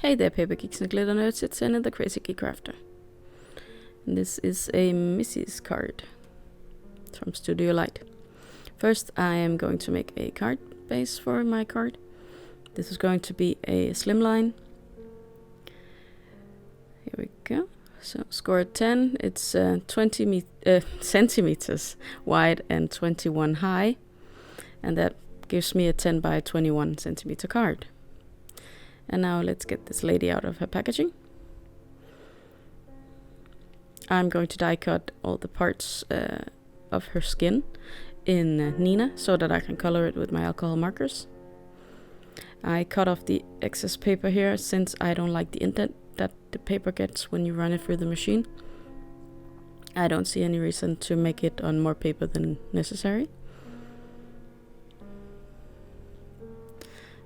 Hey there, paper geeks and glitter nerds, it's Shin, the crazy geek crafter. And this is a Missees card from Studio Light. First, I am going to make a card base for my card. This is going to be a slimline. Here we go. So score 10. It's 20 centimeters wide and 21 high, and that gives me a 10 by 21 centimeter card. And now let's get this lady out of her packaging. I'm going to die cut all the parts of her skin in Neenah so that I can color it with my alcohol markers. I cut off the excess paper here since I don't like the indent that the paper gets when you run it through the machine. I don't see any reason to make it on more paper than necessary.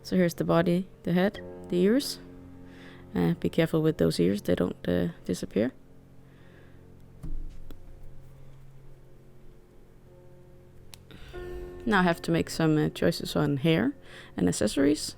So here's the body, the head, the ears. Be careful with those ears, they don't disappear. Now I have to make some choices on hair and accessories.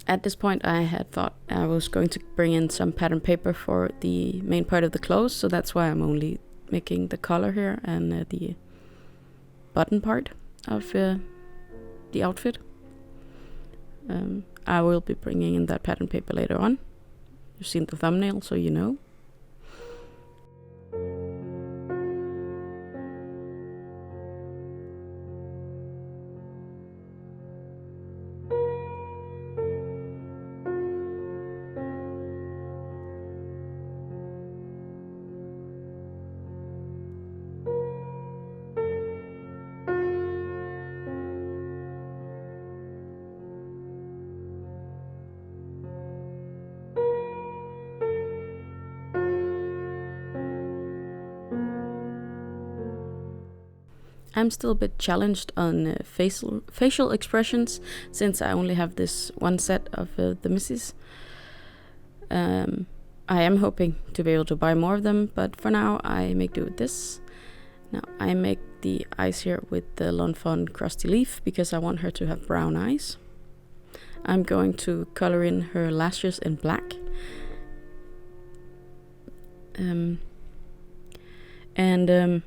At this point I had thought I was going to bring in some pattern paper for the main part of the clothes, so that's why I'm only making the collar here and the button part of the outfit. I will be bringing in that pattern paper later on. You've seen the thumbnail, so you know. I'm still a bit challenged on facial expressions since I only have this one set of the Missees. I am hoping to be able to buy more of them, but for now I make do with this. Now I make the eyes here with the Lawn Fawn crusty leaf because I want her to have brown eyes. I'm going to color in her lashes in black.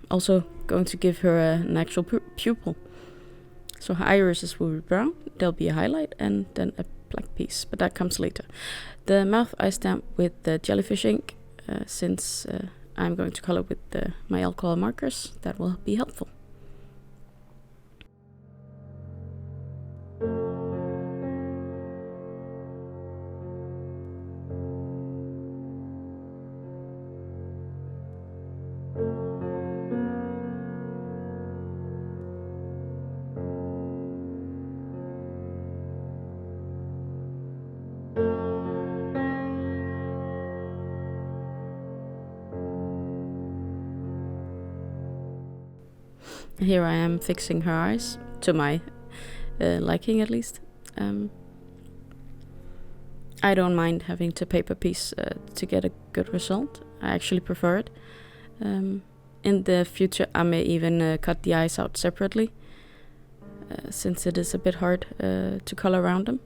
Also going to give her an actual pupil. So her irises will be brown, there'll be a highlight and then a black piece, but that comes later. The mouth I stamp with the Jellyfish ink since I'm going to color with my alcohol markers. That will be helpful. Here I am fixing her eyes, to my liking at least. I don't mind having to paper piece to get a good result. I actually prefer it. In the future I may even cut the eyes out separately, since it is a bit hard to color around them.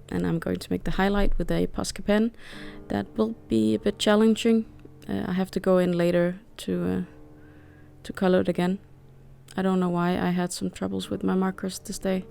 And I'm going to make the highlight with a Posca pen. That will be a bit challenging. I have to go in later to color it again. I don't know why I had some troubles with my markers this day.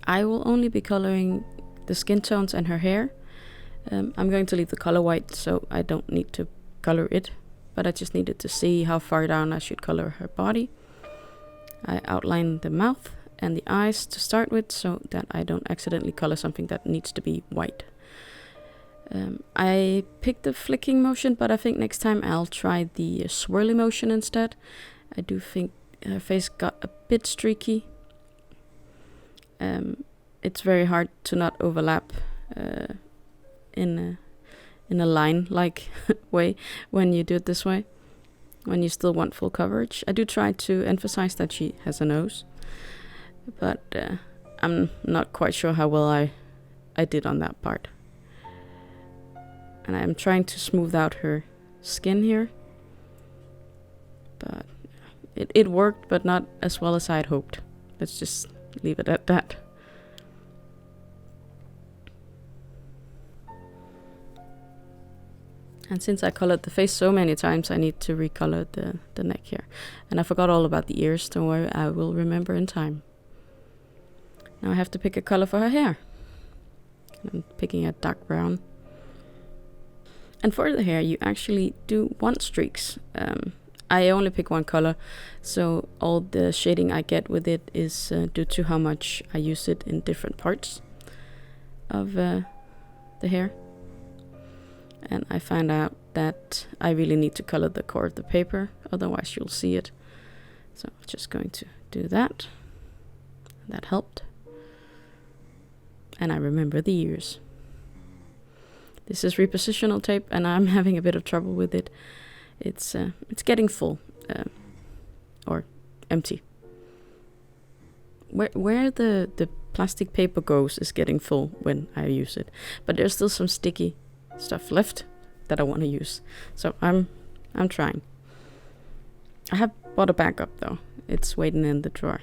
I will only be coloring the skin tones and her hair. I'm going to leave the color white so I don't need to color it, but I just needed to see how far down I should color her body. I outline the mouth and the eyes to start with so that I don't accidentally color something that needs to be white. I picked the flicking motion, but I think next time I'll try the swirly motion instead. I do think her face got a bit streaky. It's very hard to not overlap in a line-like way when you do it this way, when you still want full coverage. I do try to emphasize that she has a nose, but I'm not quite sure how well I did on that part. And I'm trying to smooth out her skin here, but it worked, but not as well as I'd hoped. Let's just leave it at that. And since I colored the face so many times, I need to recolor the neck here. And I forgot all about the ears. Don't worry, I will remember in time. Now I have to pick a color for her hair. I'm picking a dark brown. And for the hair, you actually do want streaks. I only pick one color, so all the shading I get with it is due to how much I use it in different parts of the hair. And I found out that I really need to color the core of the paper, otherwise you'll see it. So I'm just going to do that. That helped. And I remember the ears. This is repositional tape, and I'm having a bit of trouble with it. It's getting full, or empty. Where the plastic paper goes is getting full when I use it, but there's still some sticky stuff left that I want to use. So I'm trying. I have bought a backup though. It's waiting in the drawer.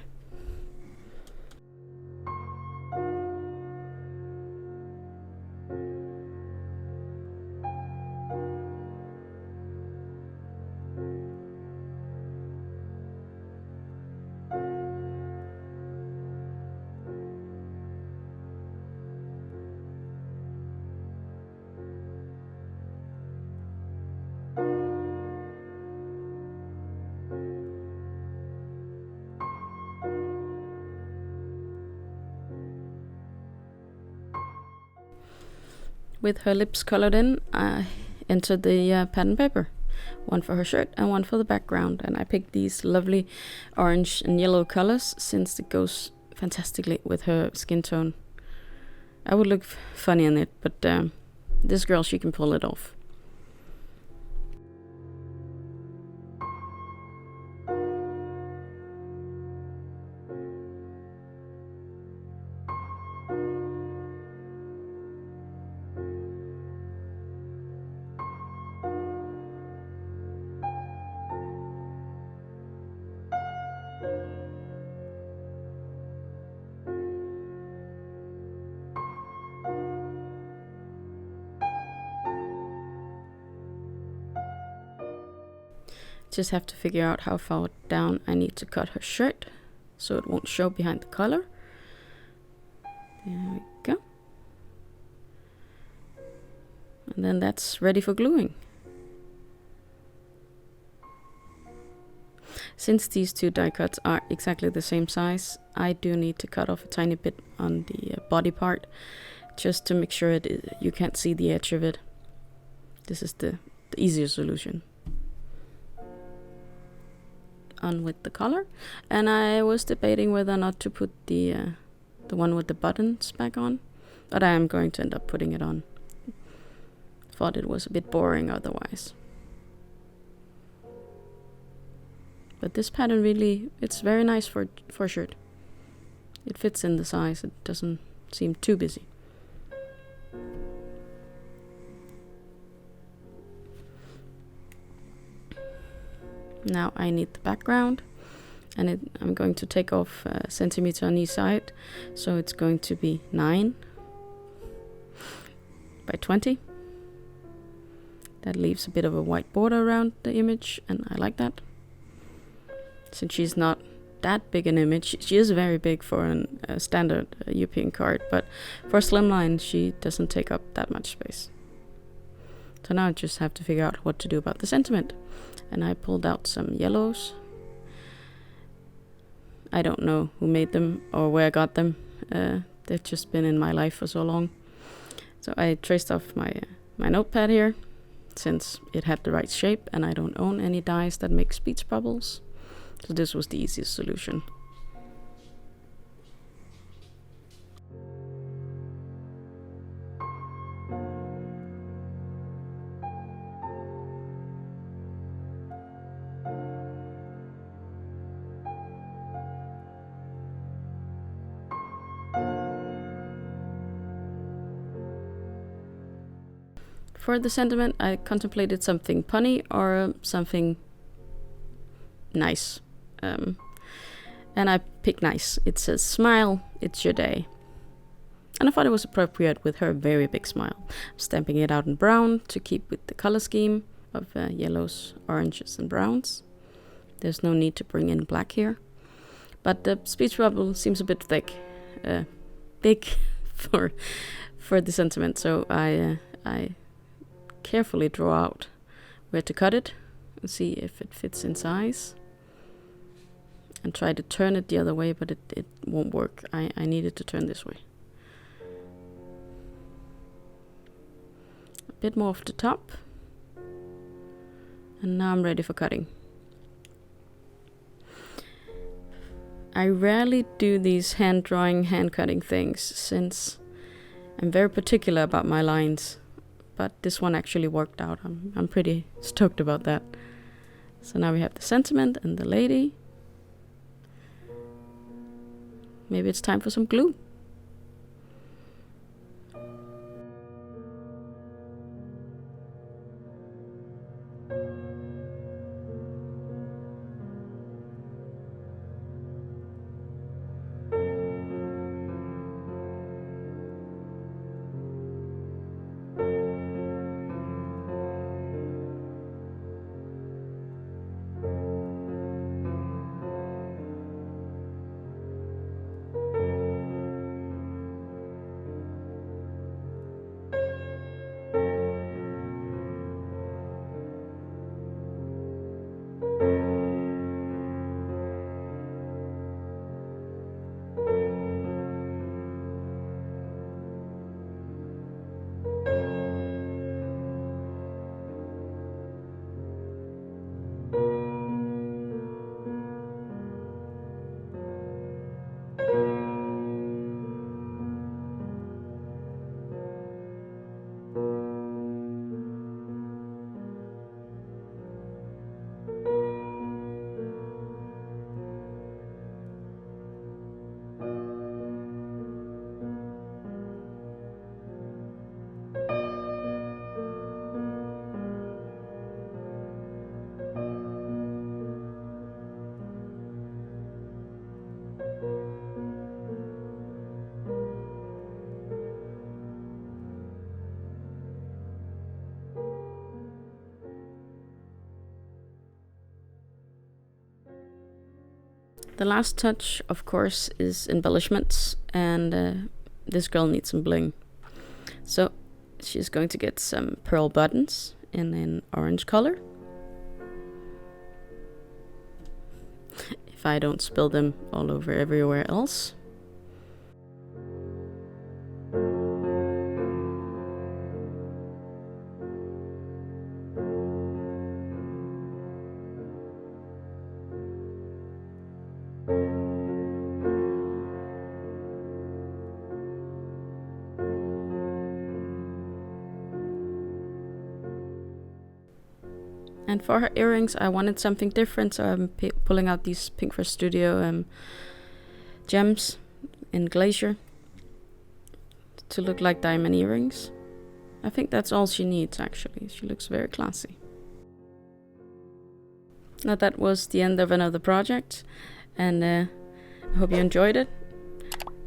With her lips colored in, I entered the pattern paper. One for her shirt and one for the background. And I picked these lovely orange and yellow colors since it goes fantastically with her skin tone. I would look funny in it, but this girl, she can pull it off. Just have to figure out how far down I need to cut her shirt so it won't show behind the collar. There we go. And then that's ready for gluing. Since these two die cuts are exactly the same size, I do need to cut off a tiny bit on the body part, just to make sure you can't see the edge of it. This is the easier solution. On with the collar, and I was debating whether or not to put the one with the buttons back on, but I am going to end up putting it on. Thought it was a bit boring otherwise. But this pattern really, it's very nice for a shirt. It fits in the size, it doesn't seem too busy. Now I need the background, and I'm going to take off a centimeter on each side, so it's going to be 9 by 20. That leaves a bit of a white border around the image, and I like that. Since she's not that big an image, she is very big for a standard European card, but for a slimline she doesn't take up that much space. So now I just have to figure out what to do about the sentiment. And I pulled out some yellows. I don't know who made them or where I got them. They've just been in my life for so long. So I traced off my notepad here, since it had the right shape and I don't own any dies that make speech bubbles. So this was the easiest solution. For the sentiment, I contemplated something punny or something nice. And I picked nice. It says, "Smile, it's your day." And I thought it was appropriate with her very big smile. I'm stamping it out in brown to keep with the color scheme of yellows, oranges, and browns. There's no need to bring in black here. But the speech bubble seems a bit thick. Big for the sentiment, so I carefully draw out where to cut it and see if it fits in size, and try to turn it the other way, but it won't work. I need it to turn this way. A bit more off the top, and now I'm ready for cutting. I rarely do these hand drawing, hand cutting things, since I'm very particular about my lines. But this one actually worked out. I'm pretty stoked about that. So now we have the sentiment and the lady. Maybe it's time for some glue. The last touch, of course, is embellishments, and this girl needs some bling. So she's going to get some pearl buttons in an orange color. If I don't spill them all over everywhere else. And for her earrings, I wanted something different, so I'm pulling out these Pink for Studio gems in Glaicier to look like diamond earrings. I think that's all she needs, actually. She looks very classy. Now that was the end of another project, and I hope you enjoyed it,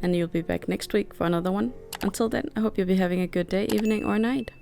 and you'll be back next week for another one. Until then, I hope you'll be having a good day, evening, or night.